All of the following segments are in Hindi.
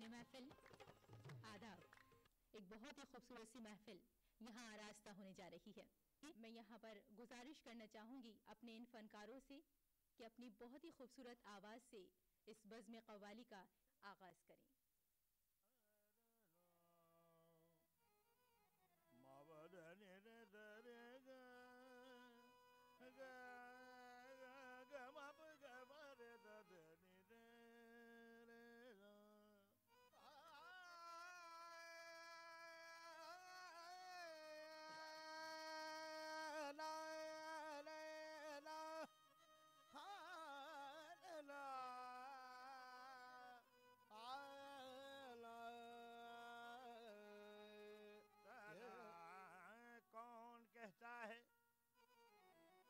महफिल आदाब। एक बहुत ही खूबसूरत सी महफिल यहाँ आरास्ता होने जा रही है। मैं यहाँ पर गुजारिश करना चाहूँगी अपने इन फनकारों से कि अपनी बहुत ही खूबसूरत आवाज़ से इस बज़्म कव्वाली का आगाज़ करें। कौन कहता है,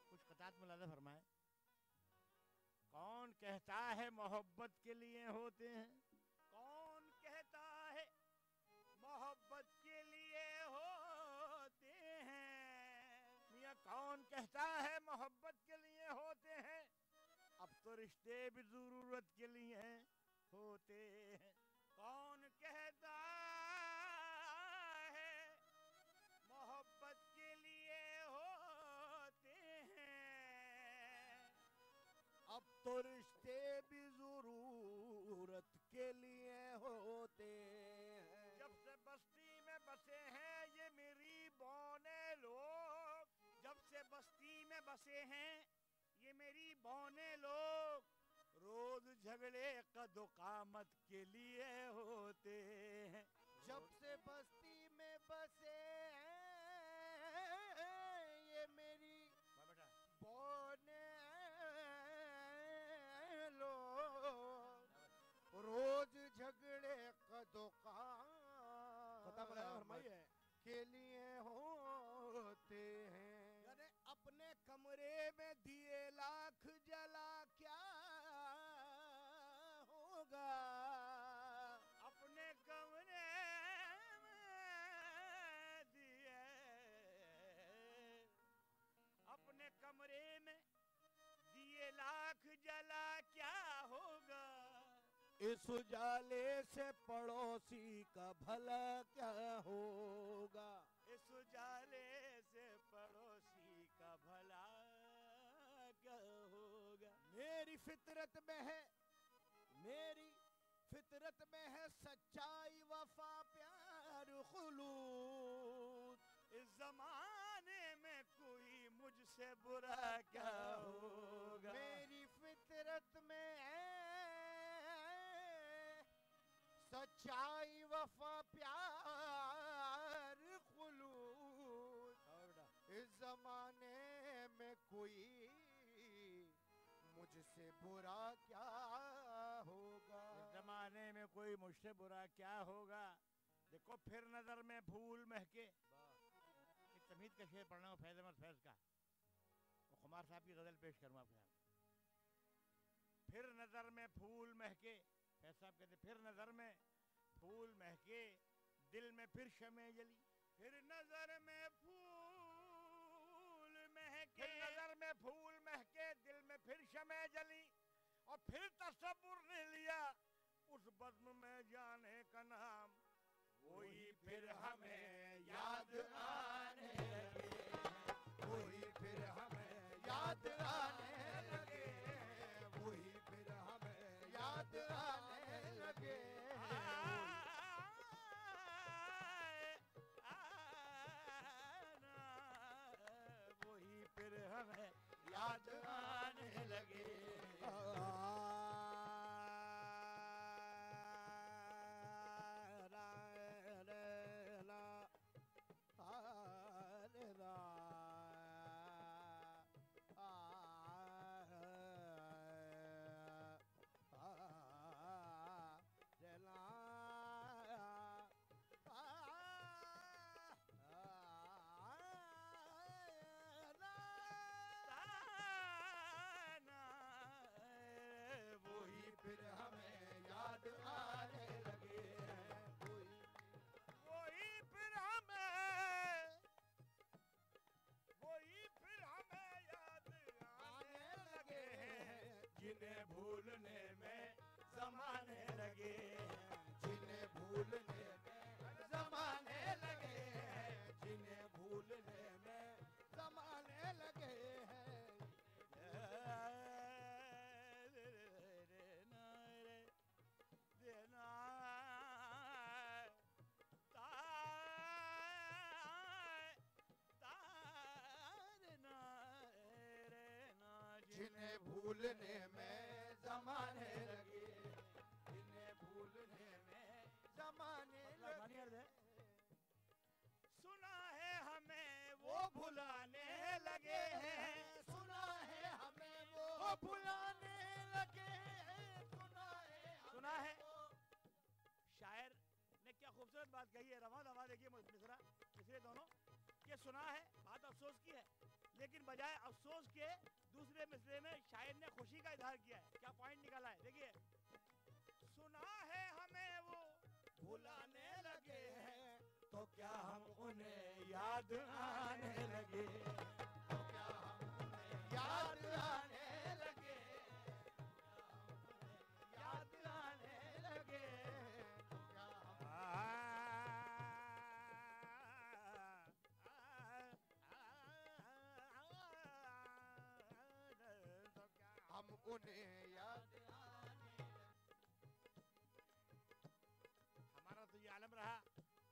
कुछ क़तात मुलाज़ा फरमाए, कौन कहता है मोहब्बत के लिए होते हैं? कौन कहता है मोहब्बत के लिए होते हैं? मियां कौन कहता है मोहब्बत के लिए होते हैं? अब तो रिश्ते भी जरूरत के लिए होते हैं। कौन कहता है मोहब्बत के लिए होते हैं? अब तो रिश्ते भी जरूरत के लिए होते हैं। जब से बस्ती में बसे हैं ये मेरी बौने लोग, जब से बस्ती में बसे हैं ये मेरी बौने लोग, रोज झगड़े कदो कामत के लिए होते हैं। जब से बस्ती में बसे हैं ये मेरी बौने लोग, रोज झगड़े कदो कामत के लिए होते हैं। यानी अपने कमरे में दिए लाख जला क्या होगा? अपने कमरे में दिए, अपने कमरे में दिए लाख जला क्या होगा? इस उजाले से पड़ोसी का भला क्या होगा? इस उजाले से पड़ोसी का भला क्या होगा? मेरी फितरत में है, मेरी फितरत में है सच्चाई वफा प्यार खुलूस। इस जमाने में कोई मुझसे बुरा क्या होगा? मेरी फितरत में है सच्चाई वफा प्यार खुलूस। इस जमाने में कोई मुझसे बुरा क्या होगा? इस जमाने में कोई मुझसे बुरा क्या होगा? देखो फिर नजर में फूल महके, एक तमीद का शेर पढ़ना हूँ फैज़ अहमद फैज़ का, वो खुमार साहब की गजल पेश करूँ आपके सामने। फिर नजर में फूल महके, फैज़ साहब कहते फिर नजर में फूल महके, दिल में फिर शमे जली। फिर नजर में फूल महके, फिर नजर में फूल महके, दिल में फिर शमे जली। और फिर तसव्वुर ने लिया उस बज़्म में जाने का नाम, वही फिर हमें याद आने लगे, वही फिर हमें याद आने लगे, वही फिर हमें याद आने लगे। वही फिर हमें याद आने लगे। भूलने में जमाने लगे हैं, जिन्हें भूलने में जमाने लगे हैं। जिन्हें भूलने में जमाने लगे, जिन्हें भूलने में जमाने लगे। सुना है हमें वो भुलाने लगे हैं, सुना है हमें वो भुलाने लगे हैं, सुना है। शायर ने क्या खूबसूरत बात कही है। रवा दवा देखिए मिसरा मिसरे दोनों ये सुना है, बात अफसोस की है, लेकिन बजाय अफसोस के दूसरे मिसरे में शायर ने खुशी का इजहार किया है। क्या पॉइंट निकाला है देखिए। सुना है हमें वो भुलाने लगे हैं, तो क्या हम उन्हें याद आने लगे, तो क्या हम उन्हें याद आने लगे, याद आने लगे, क्या हम उन्हें याद आने। हमारा तो ये आलम रहा,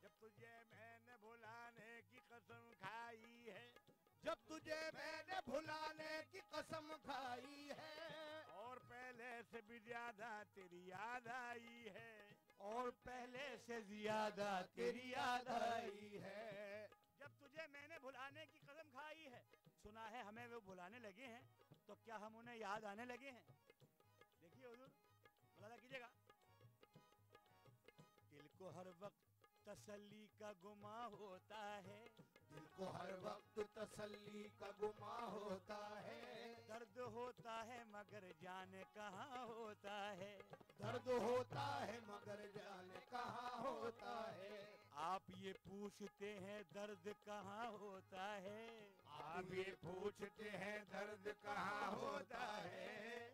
जब तुझे मैंने भुलाने की कसम खाई है, जब तुझे मैंने भुलाने की कसम खाई है, और पहले से भी ज्यादा तेरी याद आई है, और पहले से ज्यादा तेरी याद आई है। जब तुझे मैंने भुलाने की कसम खाई है, सुना है हमें वो भुलाने लगे हैं, तो क्या हम उन्हें याद आने लगे हैं। देखिए हुजूर मुलाजा कीजिएगा। दिल को हर वक्त तसल्ली का गुमा होता है, दिल को हर वक्त तसल्ली का गुमा होता है, दर्द होता है मगर जाने कहाँ होता है, दर्द होता है मगर जाने कहाँ होता है। आप ये पूछते हैं दर्द कहाँ होता है, आप ये पूछते हैं दर्द कहाँ होता है,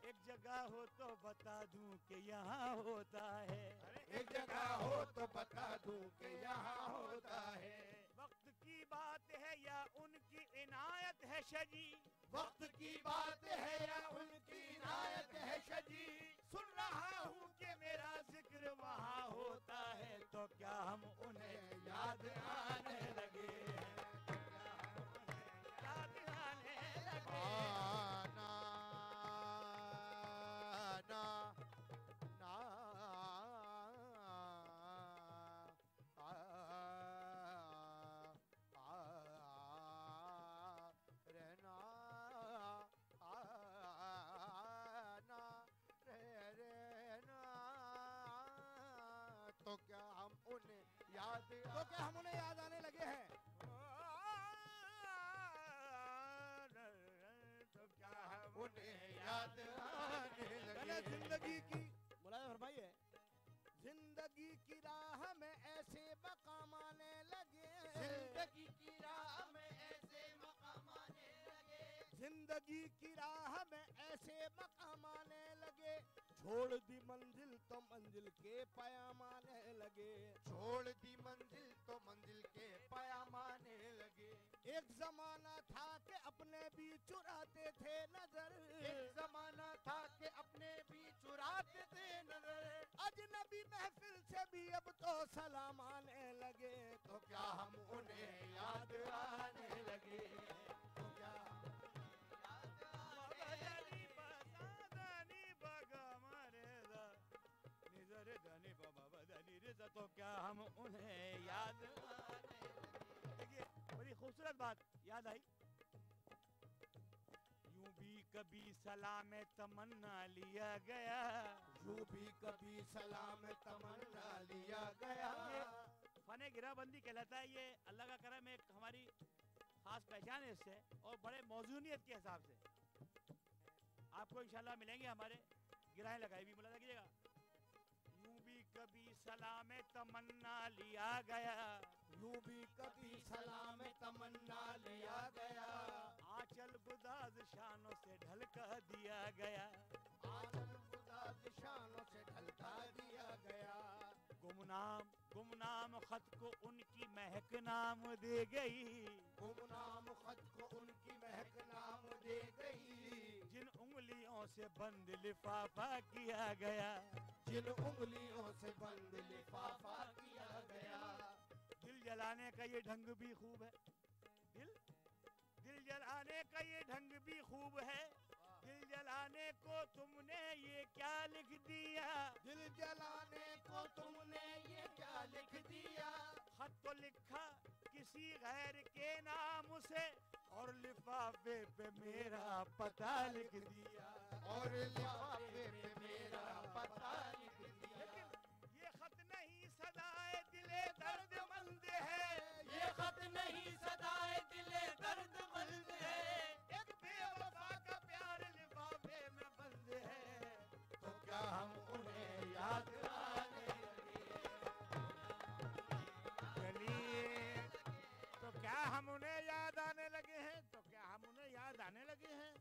एक जगह हो तो बता दूं कि यहाँ होता है, एक जगह हो तो बता दूं कि यहाँ होता है। वक्त की बात है या उनकी इनायत है शजी, वक्त की बात है या उनकी इनायत है शजी, सुन रहा हूँ कि मेरा जिक्र वहाँ होता है, तो क्या हम उन्हें याद आने लगे, याद आने लगे। ना ना ना रहना तो क्या हम उन्हें याद, तो क्या हम उन्हें याद आने लगे हैं, तो क्या हम उन्हें याद आने लगे। जिंदगी की मुलायम फरमाइए, जिंदगी की राह में ऐसे मकाम आने लगे, जिंदगी की राह में ऐसे मकाम आने लगे, जिंदगी की राह में ऐसे मकाम आने लगे, छोड़ दी मंजिल तो मंजिल के पयाम आने लगे, छोड़ दी मंजिल तो मंजिल के पयाम आने लगे। एक जमाना था कि अपने भी चुराते थे नजर, एक जमाना था कि अपने भी चुराते थे नजर, अजनबी महफिल से भी अब तो सलाम आने लगे, तो क्या हम उन्हें याद आने लगे, तो क्या तो क्या हम उन्हें याद आने। देखिए बड़ी खूबसूरत बात याद आई। यूं भी कभी सलाम तमन्ना लिया गया, यूं भी कभी सलाम तमन्ना लिया गया। ये फने गिराबंदी कहलाता है, ये अल्लाह का करम, एक हमारी खास पहचान है इससे, और बड़े मौजूनियत के हिसाब से आपको इंशाल्लाह मिलेंगे हमारे गिराएं लगाई भी। मुलाजा कीजिएगा। यूं भी कभी सलाम तमन्ना लिया गया, यूं भी कभी सलाम तमन्ना लिया गया, आंचल गुदाज शानों से ढलका दिया गया, आंचल गुदाज शानों से ढलका दिया गया। गुमनाम गुमनाम खत को उनकी महक नाम दे गई, गुमनाम खत को उनकी महक नाम दे गई। जिन उंगलियों से बंद लिफाफा किया गया, जिन उंगलियों से बंद लिफाफा किया गया। दिल जलाने का ये ढंग भी खूब है, दिल दिल जलाने का ये ढंग भी खूब है। दिल जलाने को तुमने ये क्या लिख दिया, दिल जलाने को तुमने ये क्या लिख दिया। खत तो लिखा किसी गैर के नाम से और लिफाफे पे मेरा पता लिख दिया, और लिफाफे पे मेरा पता लिख दिया। लेकिन ये खत नहीं सदाए दिले दर्दमंद है, ये खत नहीं सदाए दिले दर्दमंद है। एक बेवफा का प्यार लिफाफे में बंद है, तो क्या हम उन्हें याद आने लगे। चलिए तो क्या हम उन्हें याद आने लगे हैं, तो क्या हम उन्हें याद आने लगे हैं।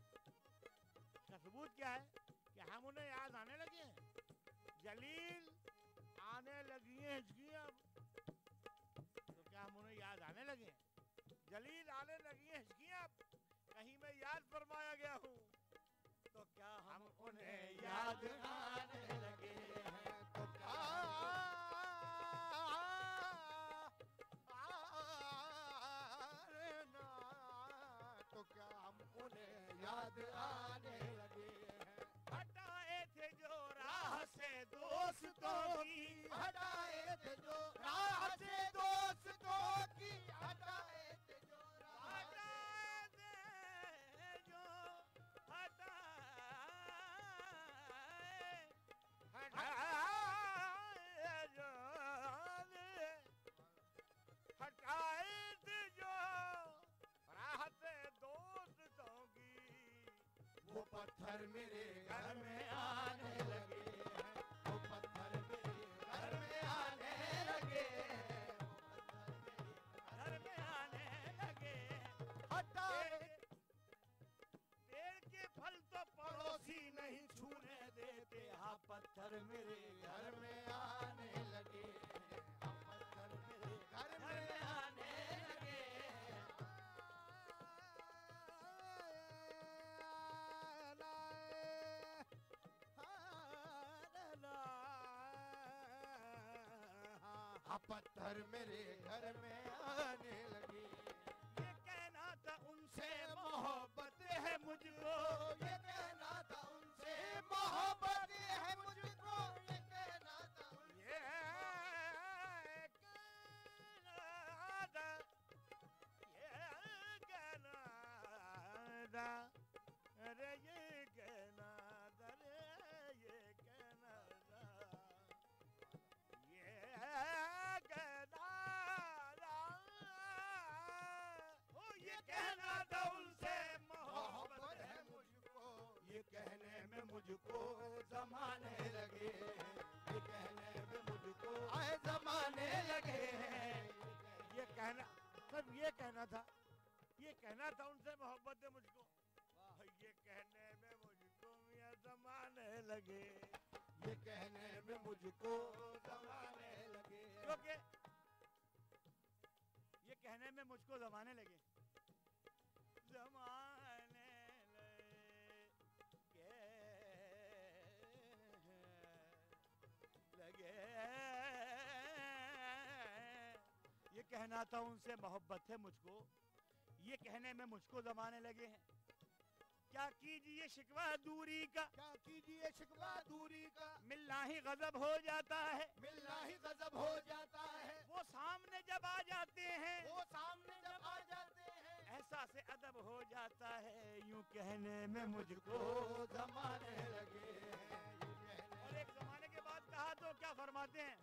इसका सबूत क्या है कि हम उन्हें याद आने लगे हैं। जलील आने लगी है हिचकी अब, तो क्या हम उन्हें याद आने लगे हैं। जलील आने लगी है हिचकी अब, कहीं मैं याद फरमाया गया हूँ, तो क्या हम उन्हें याद आने लगे हैं। तो क्या तो क्या हम उन्हें याद आने लगे हैं। हटाए थे जो राह से दोस्तों की, हटाए थे जो राह से दोस्तों की। हटाए थे जो राह हटाए थे जो हटाए थे जो राह से दोस्तों की, वो पत्थर मेरे घर में आने लगे हैं। वो पत्थर मेरे घर में आने लगे हैं। घर में आने लगे। हटाए पेड़ के फल तो पड़ोसी नहीं छूने देते, हाँ पत्थर मेरे घर में आने लगे हैं। हम पत्थर मेरे घर में आने लगे हैं। पत्थर मेरे घर में आने लगे। ये कहना था उनसे मोहब्बत है मुझको, ये कहना था उनसे मोहब्बत है मुझको। ये कहना था ये कहना था, ये कहना था, अरे ये कहना था, अरे ये कहना था, ये कहना था, ओ ये कहना था उनसे मोहब्बत है मुझको। ये कहने में मुझको जमाने लगे हैं। ये कहने में मुझको आए जमाने लगे हैं। ये कहना सब ये कहना था, ये कहना था उनसे मोहब्बत है मुझको। ये कहने में मुझको ये जमाने लगे, ये कहने में मुझको जमाने लगे। क्योंकि ये कहने में मुझको जमाने लगे, जमाने लगे। ये कहना था उनसे मोहब्बत है मुझको, ये कहने में मुझको जमाने लगे हैं। क्या कीजिए शिकवा दूरी का, क्या कीजिए शिकवा दूरी का। मिलना ही गजब हो जाता है, मिलना ही गजब हो जाता है। वो सामने जब आ जाते हैं, वो सामने जब आ जाते हैं, एहसास अदब हो जाता है। यूं कहने में मुझको जमाने लगे हैं। और एक जमाने के बाद कहा तो क्या फरमाते हैं,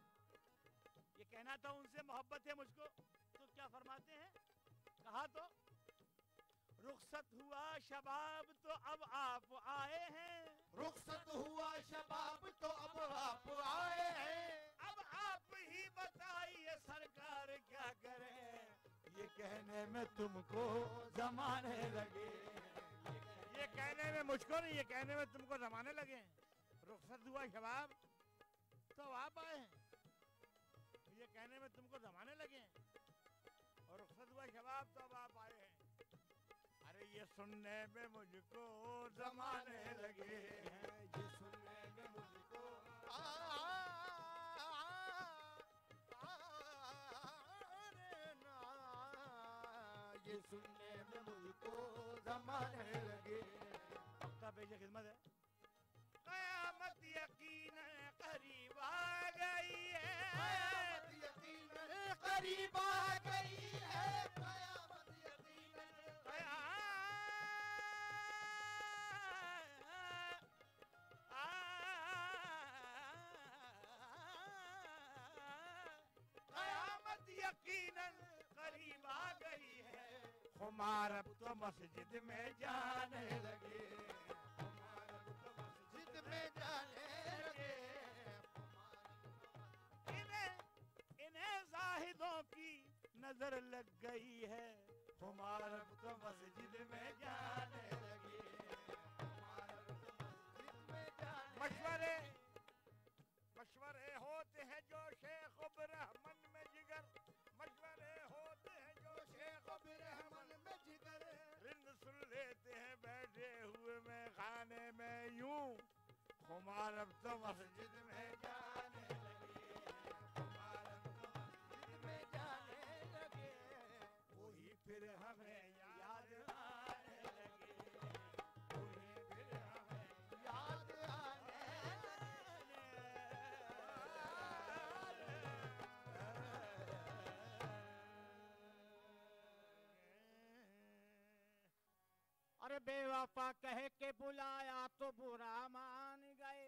ये कहना था उनसे मोहब्बत है मुझको, तो क्या फरमाते हैं, कहा तो रुखसत हुआ शबाब तो अब आप आए हैं, रुखसत हुआ शबाब तो अब आप आए हैं। अब आप ही बताइए सरकार क्या करें। ये कहने में तुमको जमाने लगे, ये कहने में मुझको नहीं, ये कहने में तुमको जमाने लगे। रुखसत हुआ शबाब तो आप आए हैं, ये कहने में तुमको जमाने लगे हैं और रुखसत हुआ शबाब तो अब आप आए हैं। अरे ये सुनने में मुझको जमाने लगे हैं, ये सुनने में मुझको ये सुनने में मुझको जमाने लगे। वक्ता पेश खिदमत है। कयामत यकीनन करीब आ गई है, कयामत यकीनन करीब आ गई है, कयामत यकीनन कयामत यकीनन करीब आ गई है। खुमार अब तो मस्जिद में जाने लगे, जिद में जाने लगे। इन्हें जाहिदों की नजर लग गई है। खुमार अब तो मस्जिद में जाने लगे। मशवरे मशवरे होते हैं जो शेख ब्रह्मन में जिगर, मशवरे होते हैं जो शेख ब्रह्मन में जिगर। रिंद सुन लेते हैं बैठे हुए में खाने में यूं। खुमार अब तो मस्जिद में जाने लगे, खुमार अब तो मस्जिद में जाने लगे। वही फिर हमें याद आने लगे, वही फिर हमें याद आने अरे बेवफा कह के बुलाया तो बुरा मान गए,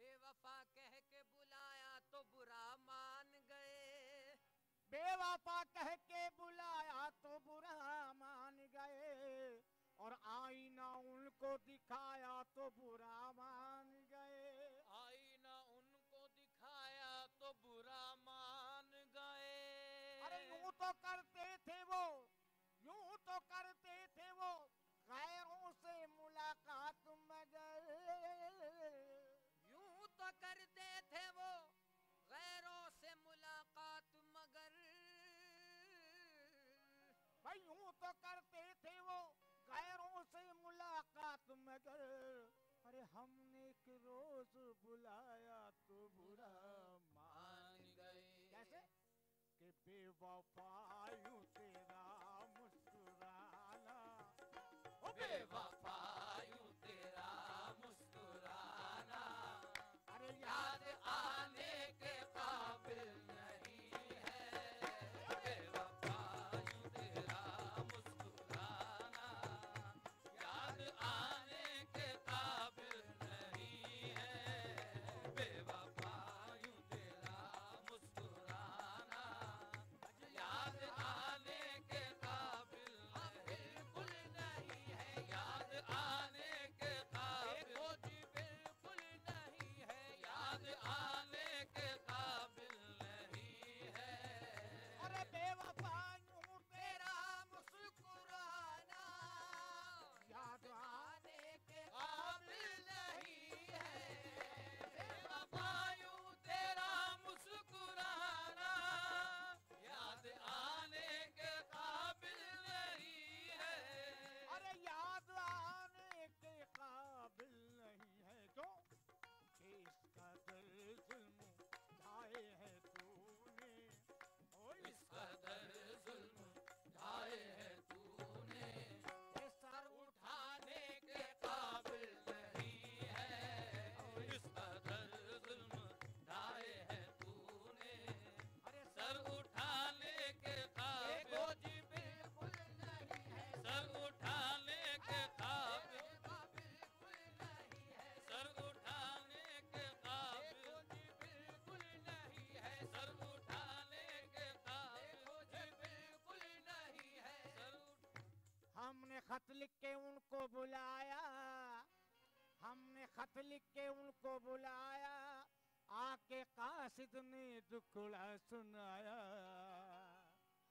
बेवफा कह के बुलाया तो बुरा मान गए, बेवफा कह के बुलाया तो बुरा मान गए। और आईना उनको दिखाया तो बुरा मान गए। आईना उनको दिखाया तो बुरा मान गए। अरे यूं तो करते थे वो, यूं तो करते थे वो गैरों से मुलाकात मगर, यूं तो करते थे वो गैरों से मुलाकात मगर, भाई यूं तो करते थे वो गैरों से मुलाकात मगर। अरे हमने एक रोज बुलाया तो बुरा मान गए। कैसे कि बेवफा यूं तेरा मुस्कुराना, ओ बेवफा यूं तेरा मुस्कुराना अरे याद आने के काबिल नहीं है। बेवफा यूं तेरा मुस्कुराना याद आने के काबिल नहीं है। बेवफा यूं तेरा मुस्कुराना याद आने के काबिल बिल्कुल नहीं है। याद आने के काबिल बिल्कुल नहीं है। याद आने के काबिल नहीं है। अरे बेवफा यूं तेरा मुस्कुराना याद आने के काबिल नहीं है। बेवफा यूं तेरा मुस्कुराना याद आने के काबिल नहीं है। अरे याद आने के काबिल नहीं है। क्यों कि इसका दिल जुल्म ढाए है तूने, ओ इस कदर जुल्म ढाए है तूने ये सर उठाने के काबिल नहीं है। इस कदर जुल्म ढाए है तूने अरे सर उठाने के काबिल बिल्कुल नहीं है। सर उठाने के काबिल बिल्कुल नहीं है। सर उठाने के काबिल बिल्कुल नहीं है। सर उठाने के काबिल बिल्कुल नहीं है। हमने खत लिख के उनको बुलाया, हमने खत लिख के उनको बुलाया, आके कासिद ने दुखड़ा सुनाया।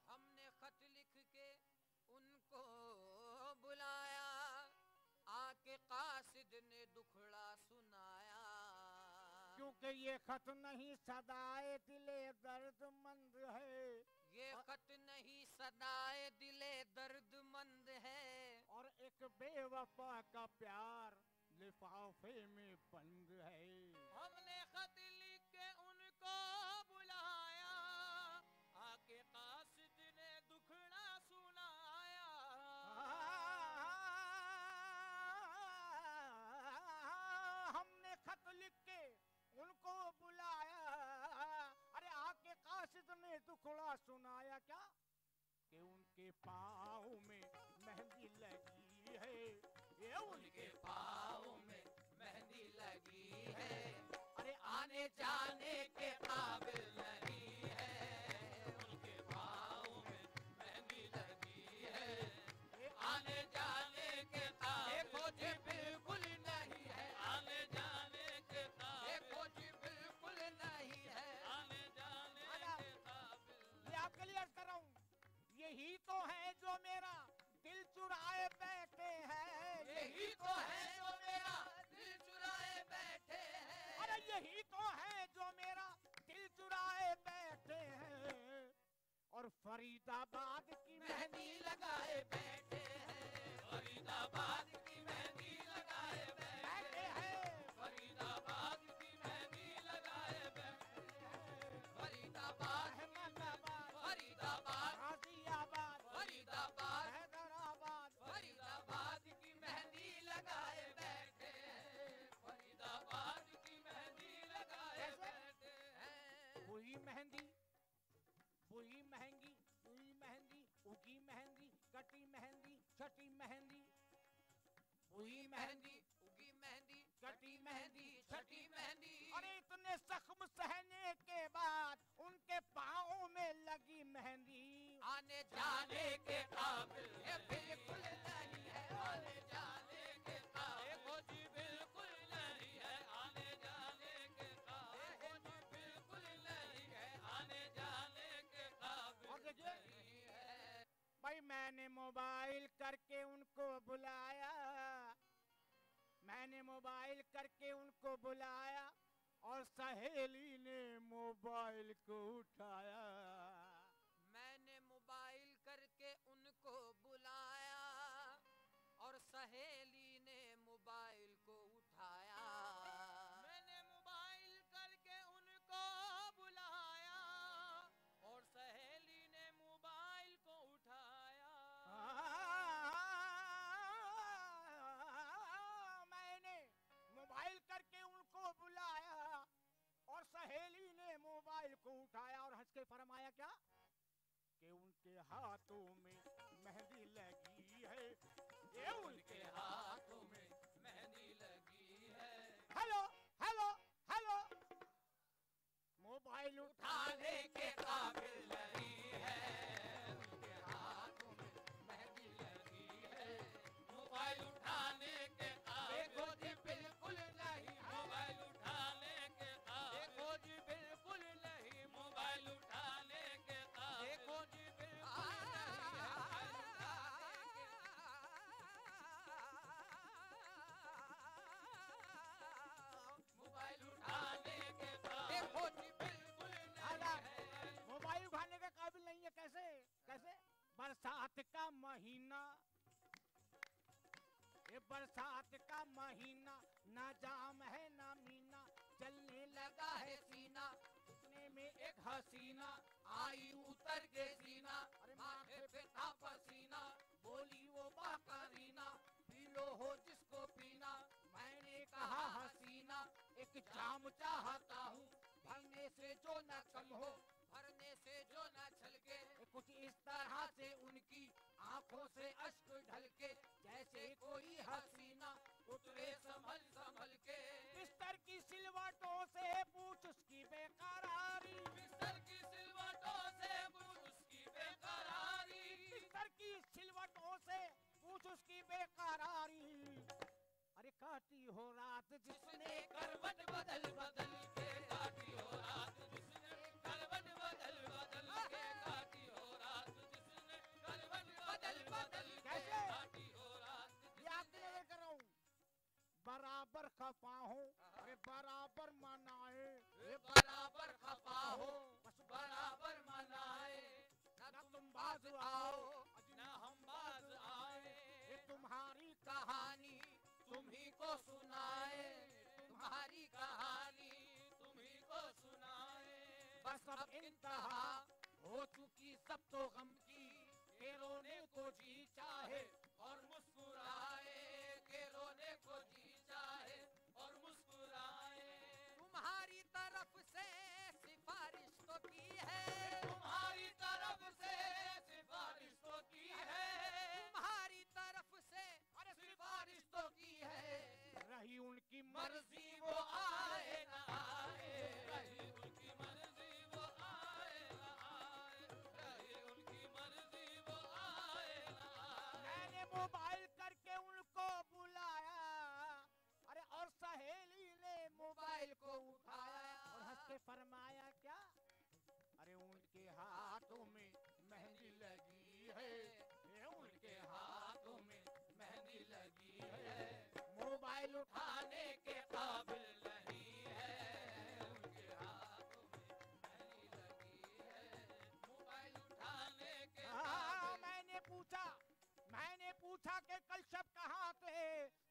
हमने खत लिख के उनको बुलाया, आके कासिद ने दुखड़ा सुनाया। क्यों क्योंकि ये खत नहीं सदाए दिले दर्दमंद है, ये खत नहीं सदाए दिले दर्दमंद है, और एक बेवफा का प्यार लिफाफे में बंद है। हमने खत लिख के उनको बुलाया, आके कासिद ने दुखड़ा सुनाया। हमने खत लिख के उनको बुलाया, अरे आके कासिद ने दुखड़ा सुनाया क्या कि उनके पाँव में मेहंदी लगी है, ये उनके पाँव में मेहंदी लगी है, अरे आने जाने के काबिल नहीं है। उनके पाँव में मेहंदी लगी है, आने जाने के काबिल। देखो जी बिल्कुल नहीं है, आने जाने के काबिल। देखो जी बिल्कुल नहीं है, आने जाने के काबिल। ये आपके लिए अर्ज कर रहा हूँ, यही तो है जो मेरा दिल चुराए बैठे हैं, यही तो है जो मेरा दिल चुराए बैठे हैं, अरे यही तो है जो मेरा दिल चुराए बैठे हैं, और फरीदाबाद की मेहंदी लगाए बैठे हैं, फरीदाबाद की मेहंदी लगाए बैठे हैं, फरीदाबाद की मेहंदी लगाए बैठे हैं, फरीदाबाद, अहमदाबाद, फरीदाबाद, गाजियाबाद, फरीदाबाद, हैदराबाद, फरीदाबाद की मेहंदी लगाए बैठे हैं, फरीदाबाद की मेहंदी लगाए बैठे हैं। हुई मेहंदी, हुई महंगी, हुई मेहंदी, उगी मेहंदी, कटी मेहंदी, छटी मेहंदी, हुई मेहंदी, उगी मेहंदी, कटी मेहंदी, छठी मेहंदी। अरे इतने जख्म सहने के बाद उनके पाँव में लगी मेहंदी, आने जाने के काबिल ये बिल्कुल नहीं है, आने जाने के काबिल। देखो जी बिल्कुल नहीं है, आने जाने के काबिल। देखो जी बिल्कुल नहीं है, आने जाने के काबिल और देखिए नहीं है। भाई मैंने मोबाइल करके उनको बुलाया, मैंने मोबाइल करके उनको बुलाया, और सहेली ने मोबाइल को उठाया। मैंने मोबाइल करके उनको बुलाया, और सहेली ने मोबाइल को उठाया। मैंने मोबाइल करके उनको बुलाया, और सहेली ने मोबाइल को उठाया। मैंने मोबाइल करके उनको बुलाया, और सहेली ने मोबाइल को उठाया, और हंस के फरमाया क्या कि उनके हाथों में मेहंदी लगी है, ये उनके हाथों में मेहंदी लगी है। हेलो हेलो हेलो, मोबाइल उठाने के काबिल नहीं है, उनके हाथों में मेहंदी लगी है। मोबाइल उठाने के काबिल। देखो जी बिल्कुल नहीं, मोबाइल उठाने के काबिल। देखो जी बिल्कुल नहीं, मोबाइल उठाने के काबिल। देखो जी बिल्कुल मोबाइल उठाने के काबिल। देखो जी बिल्कुल नहीं है। मोबाइल उठाने के काबिल नहीं है। कैसे कैसे? बरसात का महीना, ये बरसात का महीना, ना जाम है ना मीना, चलने लगा है सीना, उतने में एक हसीना आई उतर के सीना। माथे पे था पसीना, बोली वो बाकारीना, पी लो हो जिसको पीना। मैंने कहा हसीना, एक जाम चाहता हूँ, भरने से जो न कम हो, भरने से जो न छलके। कुछ इस तरह से उनकी आंखों से अश्क ढलके, जैसे कोई हसीना उतरे संभल संभल के। बिस्तर की सिलवटों से पूछ उसकी बेकरारी, बिस्तर की सिलवटों से पूछ उसकी बेकरारी, बिस्तर की सिलवटों से पूछ उसकी बेकरारी। अरे काटी हो रात जिसने करवट बदल बदल के, काटी हो रात जिसने करवट बदल बदल के, काटी हो रात जिसने करवट बदल बदल के, काटी हो रात। ये आपके लिए कर रहा हूँ। बराबर खफा हो, अरे बराबर मनाए, को सुनाए तुम्हारी कहानी, तुम्ही को सुनाए। बस अब इंतहा हो चुकी सब तो गम की, के रोने को जी चाहे और मुस्कुराए, के रोने को जी चाहे। और मुस्कुराए। तुम्हारी तरफ से सिफारिश तो की है, तुम्हारी तरफ से सिफारिश तो की है, तुम्हारी तरफ से अरे सिफारिश तो की है। रही उनकी मर्जी वो आए न आए, रही उनकी मर्जी वो आए न आए, रही उनकी मर्जी वो आए न आए। मैंने मोबाइल करके उनको बुलाया, अरे और सहेली ने मोबाइल को उठाया और हंस के फरमाया क्या, अरे उनके हाथों में मेहंदी लगी है, उनके हाथों में मेहंदी लगी है। मोबाइल उठाने के काबिल नहीं है, उनके हाथों में मेहंदी लगी है। मोबाइल उठाने के मैंने पूछा कि कल शब कहाँ थे,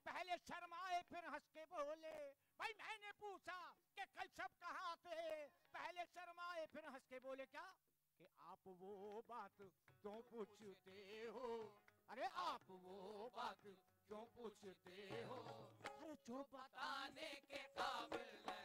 पहले शर्माए फिर हंस के बोले। भाई मैंने पूछा कि कल शब कहाँ थे, पहले शर्माए फिर हंस के बोले क्या, कि आप वो बात क्यों पूछते हो, अरे आप वो बात क्यों पूछते हो, अरे जो बताने के काबिल नहीं